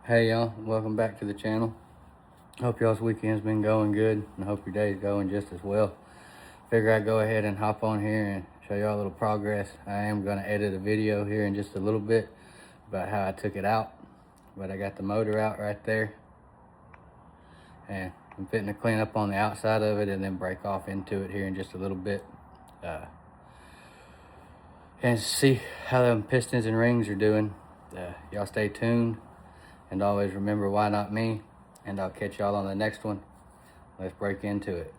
Hey y'all, welcome back to the channel. Hope y'all's weekend's been going good and hope your day's going just as well. Figure I'd go ahead and hop on here and show y'all a little progress. I am gonna edit a video here in just a little bit about how I took it out, but I got the motor out right there and I'm fitting to clean up on the outside of it and then break off into it here in just a little bit. And see how them pistons and rings are doing. Y'all stay tuned. And always remember, why not me? And I'll catch y'all on the next one. Let's break into it.